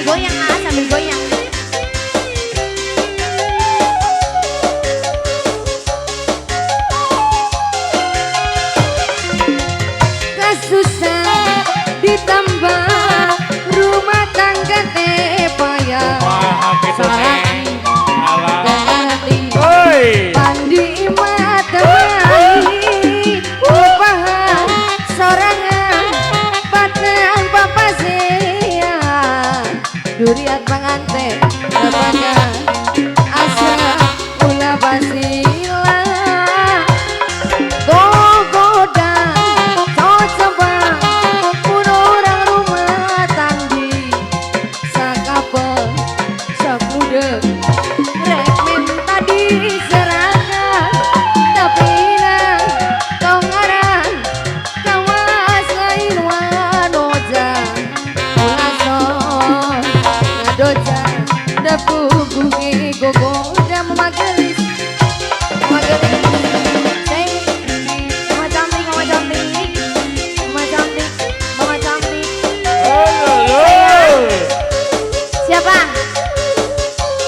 sambil goyang sambil goyang. Susah ditambah rumah tangga teh payah. Pandi matemai upahan sorangan batang papasean duriat panganten lebangan asa ulah basila gogoda coba pun orang rumah tanggi sakapel sok ludeg rek minta diserahkan tapi nang tong ngaran kawas lain wanoja ulason ngadoja dapugugi gogoda memagelis siapa?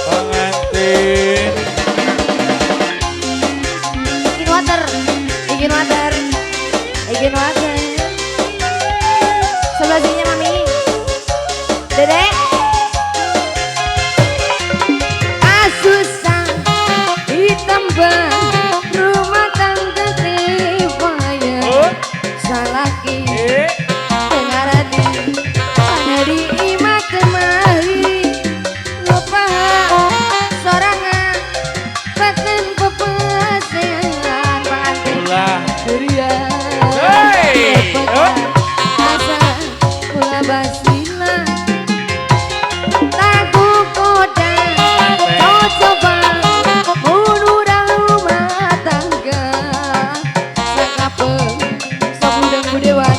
Pengantin. Bikin water. Sebelah sini mami. Dedek. Asusah ditambah rumah tangga tewaya salaki pengarati paneri imat temari lupa sorangan batin pepesean pangantin durian asa pula basila lagu koda coba urang rumah tangga sakapeng sabudang budewan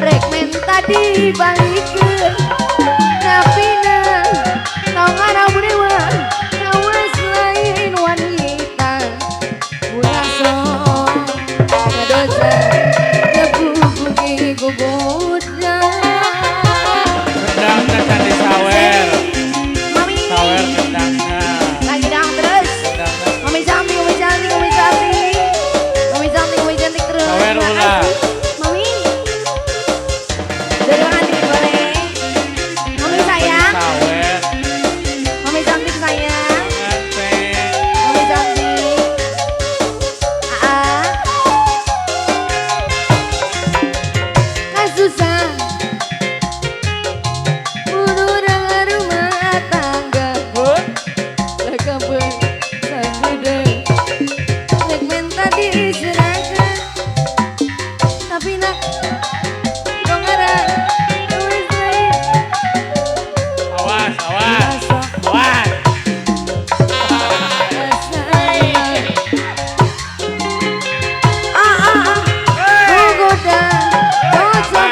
rek menta dibalikeun tapi tau ngarang budewan kawas lain wanita ulason ngadosa debubugi gogoda Rendangnya candi sawer. mami Sawer rendangnya. lagi dang terus mami cantik terus Sawer ulah. mami dari nanti boleh mami sayang Sawer. mami cantik sayang Pengantin. mami cantik kasusah urang rumah tangga lekabeng sabudeng rek menta diserahkan tapi nak dong ngaran wis lain Awas, awas. Awas. gogoda coba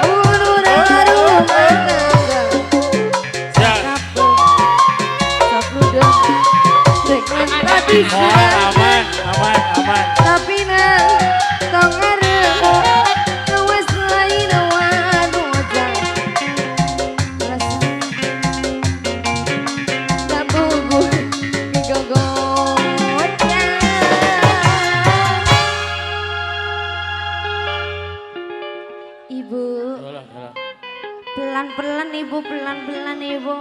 urang rumah tangga Siap. sabudeng rek menta Mohon diserahkan aman. tapi tong ngarep wes lain wanoja tak bugu gogoda ibu Alah. pelan-pelan ibu